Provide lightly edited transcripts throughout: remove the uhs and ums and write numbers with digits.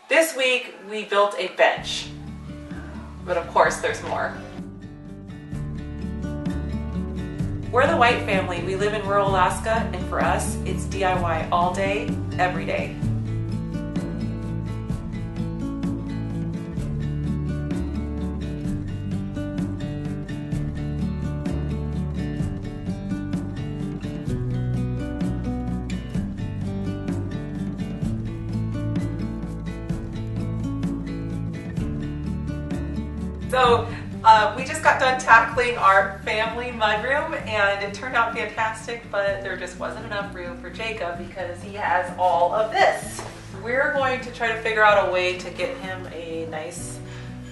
This week we built a bench, but of course there's more. We're the White family. We live in rural Alaska, and for us, it's DIY all day, every day. So we just got done tackling our family mudroom, and it turned out fantastic, but there just wasn't enough room for Jacob because he has all of this. We're going to try to figure out a way to get him a nice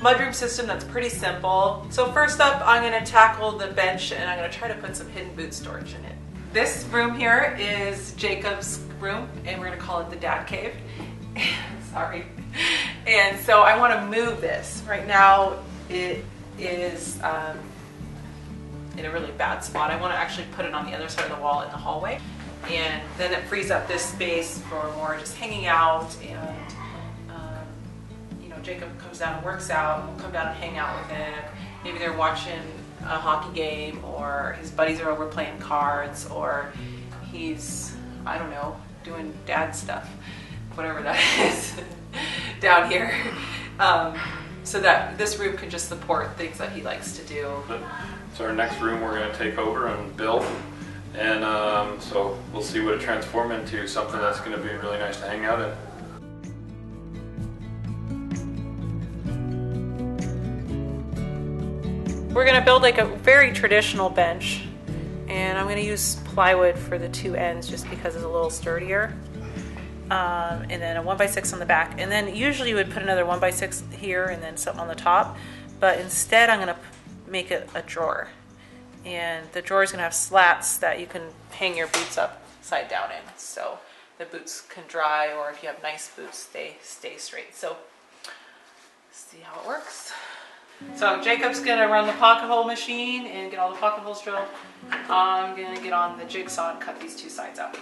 mudroom system that's pretty simple. So first up, I'm going to tackle the bench, and I'm going to try to put some hidden boot storage in it. This room here is Jacob's room, and we're going to call it the dad cave. Sorry. And so I want to move this. Right now it is in a really bad spot. I want to actually put it on the other side of the wall in the hallway, and then it frees up this space for more just hanging out, and you know, Jacob comes down and works out, we'll come down and hang out with him. Maybe they're watching a hockey game, or his buddies are over playing cards, or he's, I don't know, doing dad stuff, whatever that is down here. So that this room can just support things that he likes to do. So our next room we're going to take over and build, and so we'll see what it transforms into, something that's going to be really nice to hang out in. We're going to build like a very traditional bench, and I'm going to use plywood for the two ends just because it's a little sturdier. And then a 1x6 on the back, and then usually you would put another 1x6 here and then something on the top, but instead I'm going to make it a drawer, and the drawer is going to have slats that you can hang your boots upside down in, so the boots can dry, or if you have nice boots, they stay straight. So see how it works. So Jacob's going to run the pocket hole machine and get all the pocket holes drilled. I'm going to get on the jigsaw and cut these two sides out.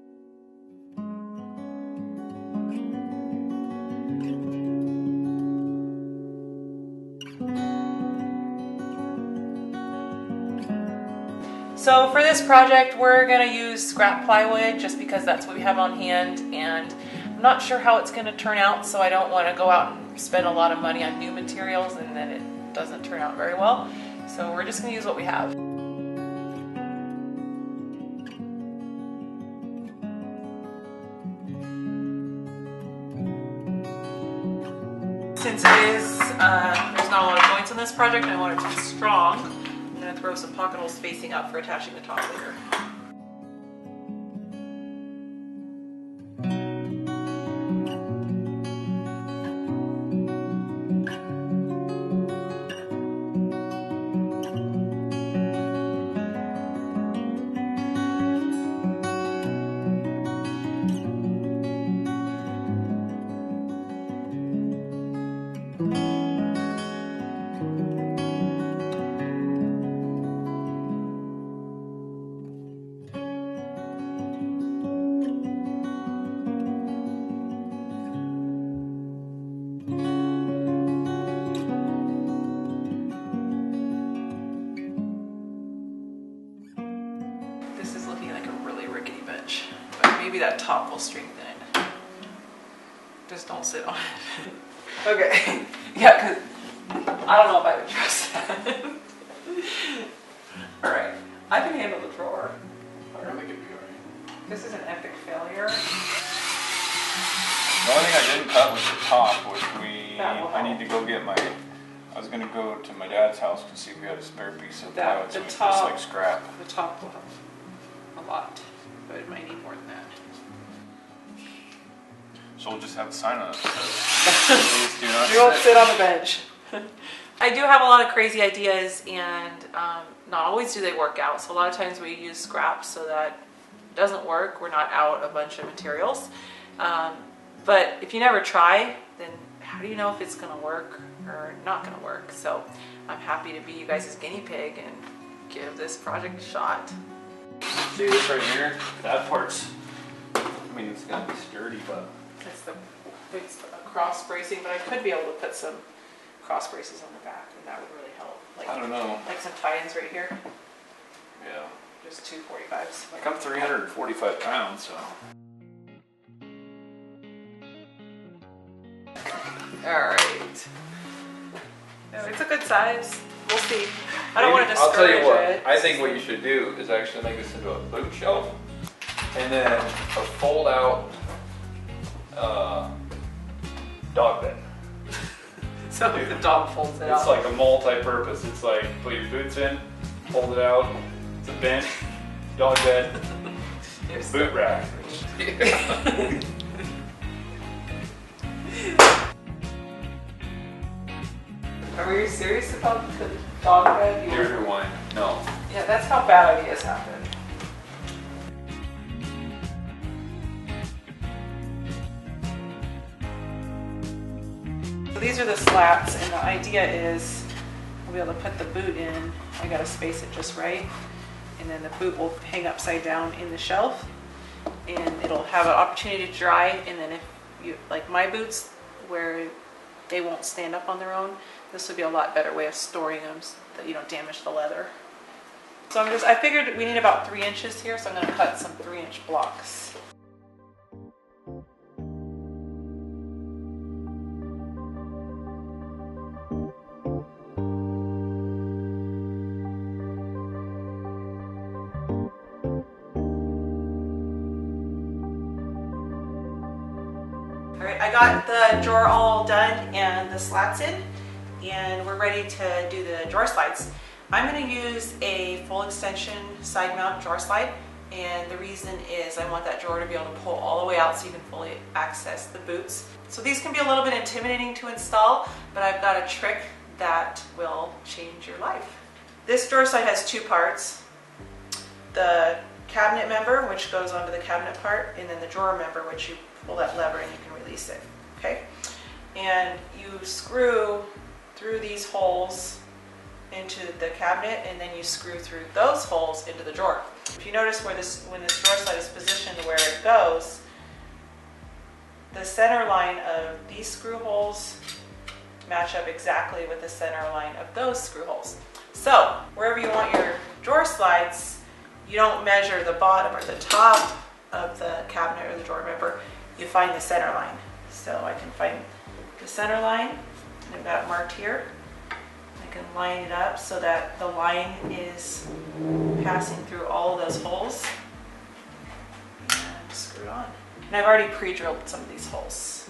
So for this project, we're going to use scrap plywood just because that's what we have on hand, and I'm not sure how it's going to turn out, so I don't want to go out and spend a lot of money on new materials and then it doesn't turn out very well. So we're just going to use what we have. Since it is, there's not a lot of joints on this project, I want it to be strong. I'm going to throw some pocket holes facing up for attaching the top layer. Maybe that top will strengthen it. Just don't sit on it. Okay. Yeah, because I don't know if I would trust that. Alright. I can handle the drawer. I don't think it'd be alright. This is an epic failure. The only thing I didn't cut was the top, which I need to go get I was going to go to my dad's house to see if we had a spare piece of plywood, so it's just like scrap. The top will have a lot, but it might need more than that. So we'll just have a sign on it that says, please do not sit. Don't sit on the bench. I do have a lot of crazy ideas, and not always do they work out. So a lot of times we use scraps so that it doesn't work. We're not out a bunch of materials. But if you never try, then how do you know if it's going to work or not going to work? So I'm happy to be you guys' guinea pig and give this project a shot. See this right here? That part's, I mean, it's going to be sturdy, but It's the cross bracing, but I could be able to put some cross braces on the back, and that would really help. Like, I don't know. Like some tie-ins right here. Yeah. Just 2 45s. Like I'm 345 pounds, so. Alright. No, it's a good size. We'll see. I don't want to I'll discourage tell you what, it. I think what you should do is actually make this into a boot shelf and then a fold out dog bed. So the dog folds it out. It's like a multi-purpose. It's like put your boots in, fold it out. It's a bench, dog bed, boot rack. Are we serious about the dog bed? Here's your wine. No. Yeah, that's how bad ideas happen. So these are the slats, and the idea is we'll be able to put the boot in. I gotta space it just right. And then the boot will hang upside down in the shelf, and it'll have an opportunity to dry. And then if you, like my boots, where they won't stand up on their own, this would be a lot better way of storing them so that you don't damage the leather. So I figured we need about 3 inches here, so I'm gonna cut some 3-inch blocks. Alright, I got the drawer all done and the slats in, and we're ready to do the drawer slides. I'm going to use a full extension side mount drawer slide, and the reason is I want that drawer to be able to pull all the way out so you can fully access the boots. So these can be a little bit intimidating to install, but I've got a trick that will change your life. This drawer slide has 2 parts. The cabinet member, which goes onto the cabinet part, and then the drawer member, which you pull that lever and you can release it. Okay? And you screw through these holes into the cabinet, and then you screw through those holes into the drawer. If you notice when this drawer slide is positioned where it goes, the center line of these screw holes match up exactly with the center line of those screw holes. So wherever you want your drawer slides, you don't measure the bottom or the top of the cabinet or the drawer member, you find the center line. So I can find the center line, and I've got it marked here. I can line it up so that the line is passing through all of those holes, and screw it on. And I've already pre-drilled some of these holes.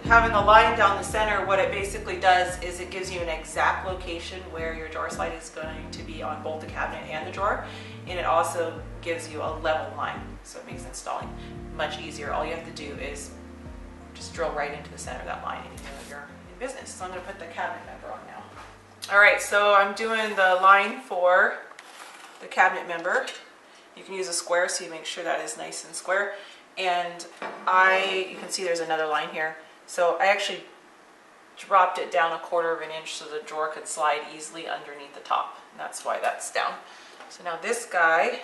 Having a line down the center, what it basically does is it gives you an exact location where your drawer slide is going to be on both the cabinet and the drawer, and it also gives you a level line, so it makes installing much easier. All you have to do is just drill right into the center of that line, and you know you're in business. So I'm going to put the cabinet member on now. All right, so I'm doing the line for the cabinet member. You can use a square, so you make sure that is nice and square. And you can see there's another line here. So I actually dropped it down 1/4 inch so the drawer could slide easily underneath the top. And that's why that's down. So now this guy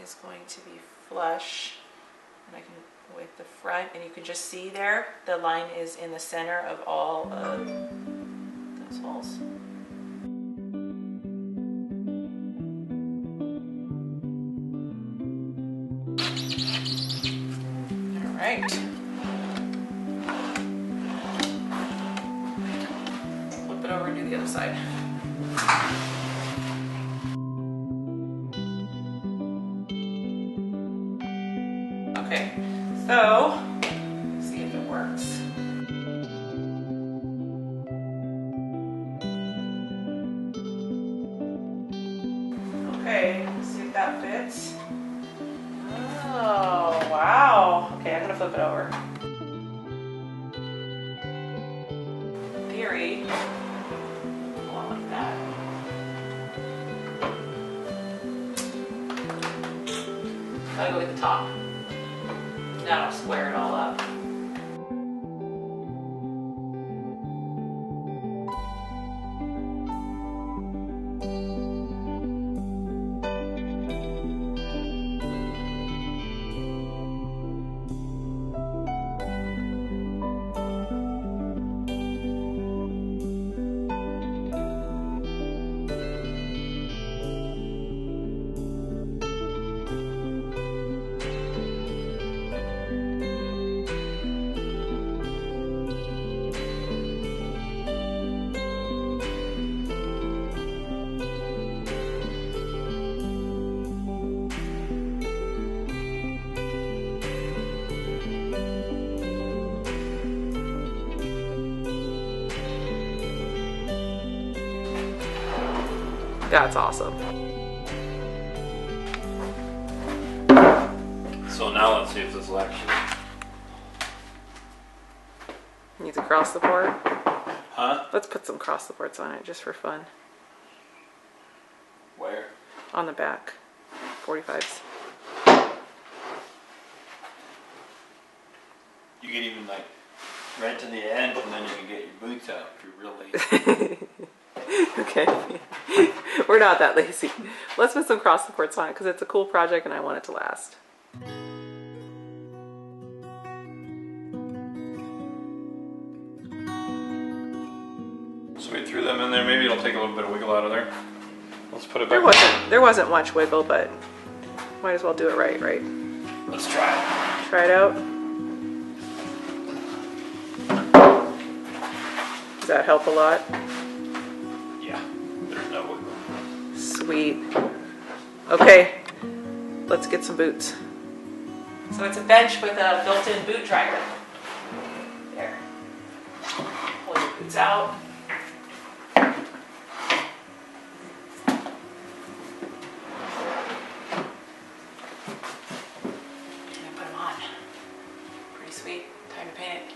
is going to be flush, and I can with the front, and you can just see there the line is in the center of all of those holes. All right. Flip it over and do the other side. Okay, so let's see if it works. Okay, let's see if that fits. Oh, wow. Okay, I'm gonna flip it over. In theory, along like that. Gotta go with the top. Now I'll square it all up. That's awesome. So now let's see if this will actually. Needs a cross support. Huh? Let's put some cross supports on it just for fun. Where? On the back. 45s. You can even like right to the end, and then you can get your boots out if you're real lazy. Okay. We're not that lazy. Let's put some cross supports on it because it's a cool project and I want it to last. So we threw them in there. Maybe it'll take a little bit of wiggle out of there. Let's put it back. There wasn't much wiggle, but might as well do it right? Let's try it. Try it out. Does that help a lot? Yeah, there's no wiggle. Sweet. Okay, let's get some boots. So it's a bench with a built-in boot dryer. There. Pull your boots out. Sweet. Time to paint it.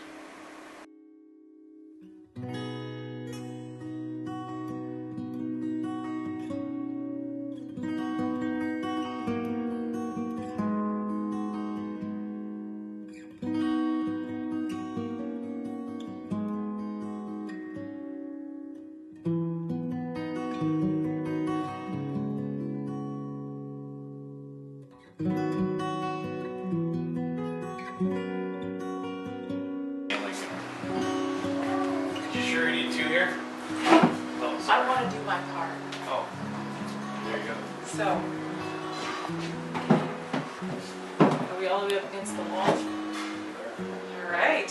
Sure you need two here? Oh, sorry. I want to do my part. Oh, there you go. So, are we all the way up against the wall? All right.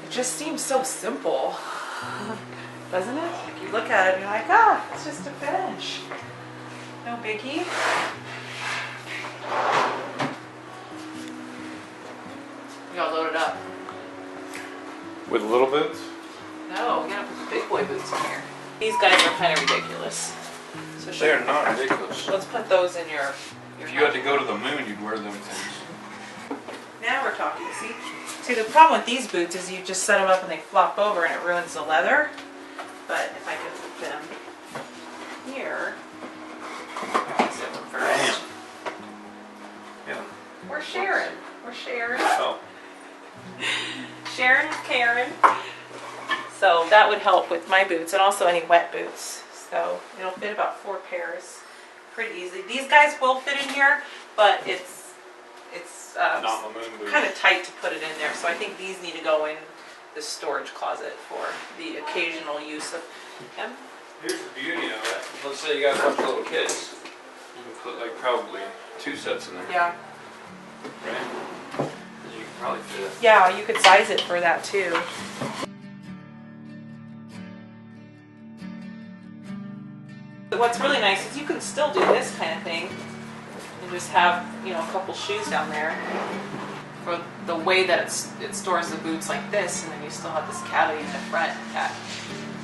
It just seems so simple, doesn't it? Like you look at it and you're like, ah, it's just a bench. No biggie. We all loaded up. With little boots? No, we gotta put the big boy boots in here. These guys are kind of ridiculous. So They are not ridiculous. let's put those in your If you had to go to the moon, you'd wear them things. Now we're talking. See, the problem with these boots is you just set them up and they flop over and it ruins the leather. But if I could put them here, sit them first. Yeah. We're sharing. We're sharing. Oh. Sharon is Karen. So that would help with my boots and also any wet boots. So it'll fit about 4 pairs pretty easily. These guys will fit in here, but it's Not the moon boots. kind of tight to put it in there. So I think these need to go in the storage closet for the occasional use of them. Here's the beauty of it. Let's say you got a bunch of little kids. You can put like probably 2 sets in there. Yeah. Right? You can probably fit. Yeah, you could size it for that too. But what's really nice is you can still do this kind of thing and just have, you know, a couple shoes down there for the way that it stores the boots like this, and then you still have this cavity in the front that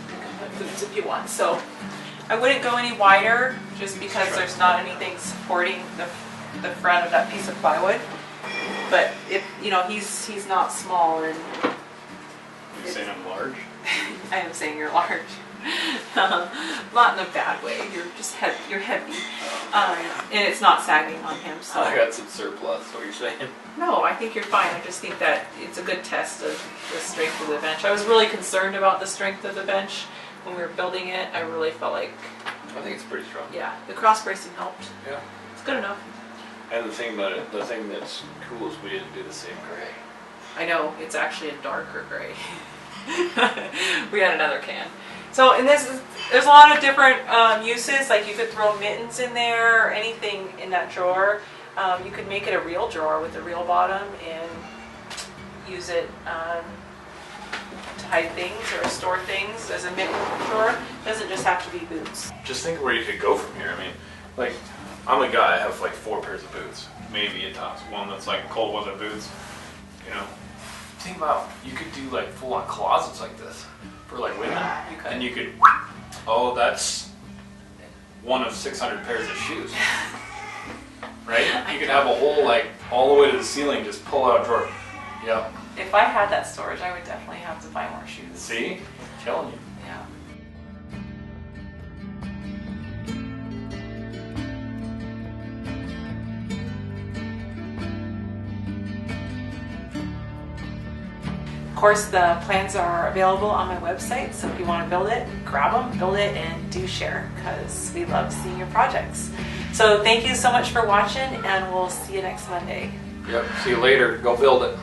you can put boots if you want. So I wouldn't go any wider just because there's not anything supporting the front of that piece of plywood. But if you know, he's not small, and You saying I'm large? I am saying you're large. Not in a bad way. You're just heavy. You're heavy, and it's not sagging on him. So I got some surplus. What you're saying? no, I think you're fine. I just think that it's a good test of the strength of the bench. I was really concerned about the strength of the bench when we were building it. I really felt like, I think it's pretty strong. yeah, the cross bracing helped. Yeah. It's good enough. And the thing about it, the thing that's cool is we didn't do the same gray. I know, it's actually a darker gray. We had another can. So, and there's a lot of different uses. Like you could throw mittens in there or anything in that drawer. You could make it a real drawer with a real bottom and use it to hide things or store things as a mitten drawer. It doesn't just have to be boots. Just think where you could go from here. I mean, like, I'm a guy, I have like 4 pairs of boots. Maybe a tops. One that's like cold weather boots. You know? Think about, you could do like full on closets like this for like women. You could. And you could Oh, that's one of 600 pairs of shoes. Right? You can have a whole, like, all the way to the ceiling, just pull out a drawer. Yep. If I had that storage, I would definitely have to buy more shoes. See? Killing you. Yeah. Of course, the plans are available on my website, so if you want to build it, grab them, build it, and do share, because we love seeing your projects. So thank you so much for watching, and we'll see you next Monday. Yep. See you later. Go build it.